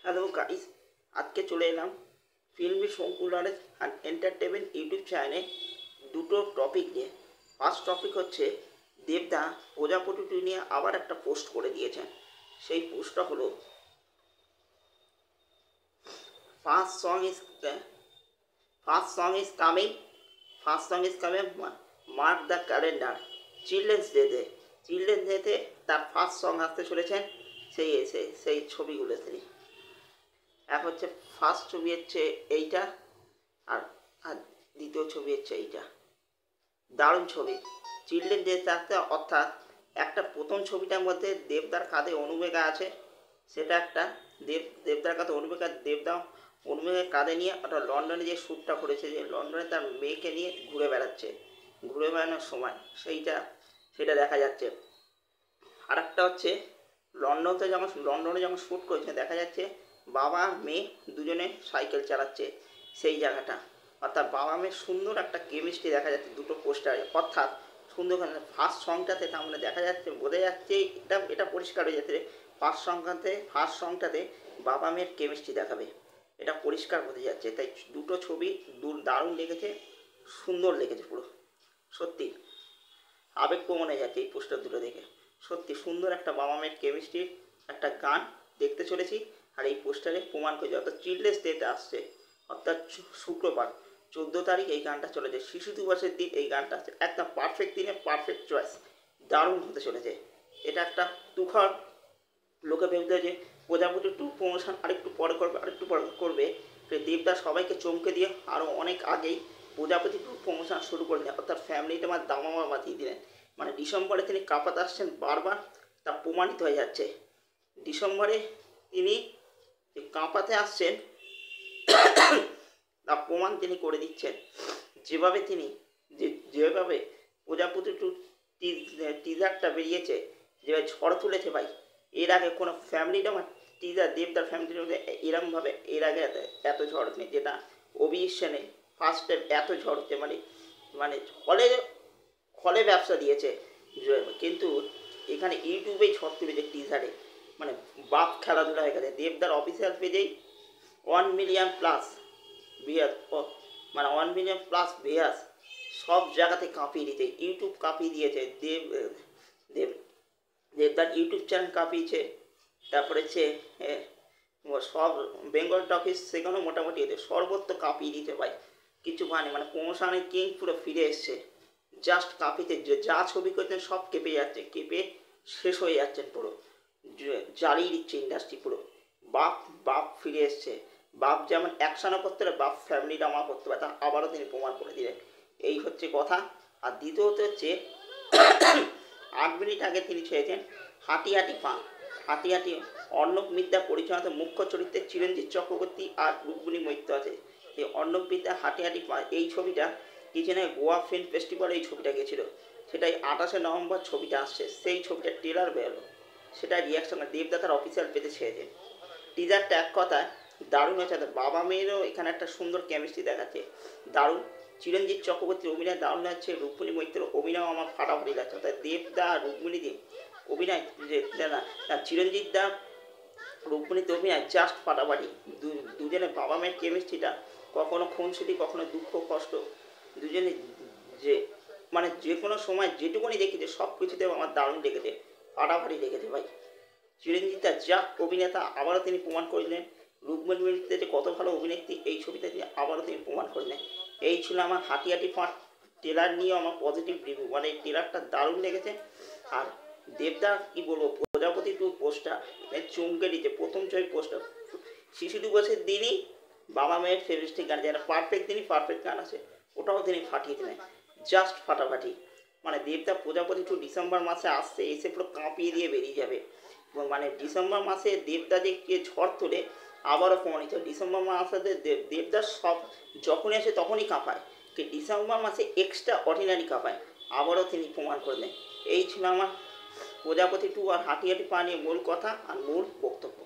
Hello guys, আজকে চলে এলাম ফিল্মি শঙ্কুলারের এন্টারটেনমেন্ট ইউটিউব চ্যানেলে দুটো টপিক নিয়ে। ফার্স্ট টপিক হচ্ছে দেবদা প্রজাপতি নিয়ে আবার একটা পোস্ট করে দিয়েছেন। সেই পোস্টটা হলো first song is first song is coming first song is coming mark the calendar. Children's ডেতে তার ফার্স্ট সং আসতে চলেছেন। সেই ছবিগুলো তিনি এক হচ্ছে ফার্স্ট ছবি হচ্ছে এইটা, আর আর দ্বিতীয় ছবি হচ্ছে এইটা। দারুণ ছবি চিলড্রেন ডে থাকতে, অর্থাৎ একটা প্রথম ছবিটার মধ্যে দেবদার কাঁধে অনুমেঘা আছে, সেটা একটা দেবদার কাঁধে অনুমেঘা, দেবদা অনুমেঘার কাঁধে নিয়ে ওটা লন্ডনে যে শ্যুটটা করেছে, যে লন্ডনে তার মেয়েকে নিয়ে ঘুরে বেড়াচ্ছে, ঘুরে বেড়ানোর সময় সেটা দেখা যাচ্ছে। আর একটা হচ্ছে লন্ডনে যখন শ্যুট করেছে দেখা যাচ্ছে বাবা মেয়ে দুজনে সাইকেল চালাচ্ছে সেই জায়গাটা, অর্থাৎ বাবা মেয়ের সুন্দর একটা কেমিস্ট্রি দেখা যাচ্ছে দুটো পোস্টারে। অর্থাৎ সুন্দর ফার্স্ট সংটাতে তার মানে দেখা যাচ্ছে, বোঝা যাচ্ছে এটা পরিষ্কার হয়ে যাচ্ছে ফার্স্ট সংটাতে বাবা মেয়ের কেমিস্ট্রি দেখাবে, এটা পরিষ্কার বোঝা যাচ্ছে। তাই দুটো ছবি দারুণ লেগেছে, সুন্দর লেগেছে, পুরো সত্যি আবেগপ্রবণ হয়ে যাচ্ছে এই পোস্টার দুটো দেখে। সত্যি সুন্দর একটা বাবা মেয়ের কেমিস্ট্রির একটা গান দেখতে চলেছি। আর এই পোস্টারে প্রমাণ করে, অর্থাৎ চিলড্রেন্স ডেতে আসছে, অর্থাৎ শুক্রবার 14 তারিখ এই গানটা চলেছে, শিশু দিবসের দিন এই গানটা আসছে, একদম পারফেক্ট দিনে পারফেক্ট চয়েস, দারুণ হতে চলেছে। এটা একটা তুখর লোকে ভেবতে যে প্রজাপতি 2 প্রমোশন আরেকটু পরে করবে, দেবদাস সবাইকে চমকে দিয়ে আরও অনেক আগেই প্রজাপতি 2 প্রমোশন শুরু করে দেন, অর্থাৎ ফ্যামিলিতে আমার দামামা বাঁধিয়ে দিলেন। মানে ডিসেম্বরে তিনি কাঁপাতে আসছেন বারবার, তা প্রমাণিত হয়ে যাচ্ছে। ডিসেম্বরে তিনি কাঁপাতে আসছেন তা প্রমাণ তিনি করে দিচ্ছেন। যেভাবে প্রজাপতি 2 টিজারটা বেরিয়েছে, যেভাবে ঝড় তুলেছে ভাই, এর আগে কোনো ফ্যামিলিটা আমার টিজার দেবদার ফ্যামিলির মধ্যে এরমভাবে এর আগে এত ঝড় নেই, যেটা অভিশনে ফার্স্ট টাইম এত ঝড় হচ্ছে। মানে ফলে ব্যবসা দিয়েছে, কিন্তু এখানে ইউটিউবেই ঝড় তুলেছে টিজারে, মানে বাপ খেলাধুলা হয়ে গেছে। দেবদার অফিসিয়াল পেজেই 1 মিলিয়ন প্লাস ভিউয়ার্স, মানে 1 মিলিয়ন প্লাস ভিউয়ার্স সব জায়গাতে কাঁপিয়ে দিয়েছে, ইউটিউব কাঁপিয়ে দিয়েছে, দেবদার ইউটিউব চ্যানেল কাঁপিয়েছে। তারপরে হচ্ছে সব বেঙ্গল টকিজ সেখানেও মোটামুটি এতে সর্বত্র কাঁপিয়ে দিতে ভাই, কিছু মানে প্রমোশনের কিং পুরো ফিরে এসছে, জাস্ট কাঁপিতে যা ছবি করছেন সব কেঁপে শেষ হয়ে যাচ্ছেন, পুরো জ্বালিয়ে দিচ্ছে ইন্ডাস্ট্রি পুরো। বাপ ফিরে এসছে, বাপ যেমন অ্যাকশনও করতে পারে, বাপ ফ্যামিলি ড্রামা করতে পারে, তা আবারও তিনি প্রমাণ করে দিলেন, এই হচ্ছে কথা। আর দ্বিতীয়ত হচ্ছে 8 মিনিট আগে তিনি ছেড়েছেন হাঁটি অর্ণব মিদ্যা পরিচালিত মুখ্য চরিত্রে চিরঞ্জিত চক্রবর্তী আর রুক্মিণী মৈত্র আছে। এই অর্ণব মিদ্যা হাঁটি এই ছবিটা কিছুদিন আগে গোয়া ফিল্ম ফেস্টিভ্যালে এই ছবিটা গেছিল, সেটাই 28শে নভেম্বর ছবিটা আসছে, সেই ছবিটার ট্রেলার বেরোলো, সেটা রিয়াকশন দেবদা তার অফিসিয়াল পেজে ছেড়েছে। টিজারটা এক কথায় দারুণ হয়েছে, বাবা মেয়েরও এখানে একটা সুন্দর কেমিস্ট্রি দেখাচ্ছে, দারুণ। চিরঞ্জিত চক্রবর্তীর অভিনয় দারুণ হচ্ছে, রুক্মিণী মৈত্রের অভিনয় আমার ফাটাফাটি লাগছে, অর্থাৎ দেবদা আর রুক্মিণী দিয়ে অভিনয়, না চিরঞ্জিত দা রুক্মিণীতে অভিনয় জাস্ট ফাটাফাটি। দুজনের বাবা মেয়ের কেমিস্ট্রিটা, কখনো খুনসুটি কখনো দুঃখ কষ্ট, দুজনে যে কোনো সময় যেটুকুনি দেখেছে সব কিছুতে আমার দারুণ লেগেছে, ফাটাফাটি লেগেছে ভাই। চিরঞ্জিত যা অভিনেতা আবারও তিনি প্রমাণ করলেন, রুক্মিণী মিত্রে যে কত ভালো অভিনেত্রী, এই ছবিতে তিনি আবারও তিনি প্রমাণ করলেন। এই ছিল আমার হাঁটি ফাঁট ট্রেলার নিয়েও আমার পজিটিভ রিভিউ, মানে এই ট্রেলারটা দারুণ লেগেছে। আর দেবদা কি বলবো, প্রজাপতি 2 পোস্টার চমকে দিচ্ছে, প্রথম ছবি পোস্টার শিশু দিবসের দিনই বাবা মেয়ের ফেভিস্টিক গান, যেটা পারফেক্ট দিনই পারফেক্ট গান আছে, ওটাও তিনি ফাটিয়ে দিলেন, জাস্ট ফাটাফাটি। মানে দেবদা প্রজাপতি 2 ডিসেম্বর মাসে আসছে, এসে পুরো কাঁপিয়ে দিয়ে বেরিয়ে যাবে। এবং মানে ডিসেম্বর মাসে দেবদা যে ঝড় তোলে আবারও প্রমাণিত, ডিসেম্বর মাসে দেবদা সব যখনই আসে তখনই কাঁপায়, কি ডিসেম্বর মাসে এক্সট্রা অর্ডিনারি কাঁপায়, আবারও তিনি প্রমাণ করলেন। এই ছিল আমার প্রজাপতি 2 আর হাঁটি পা নিয়ে মূল কথা আর মূল বক্তব্য।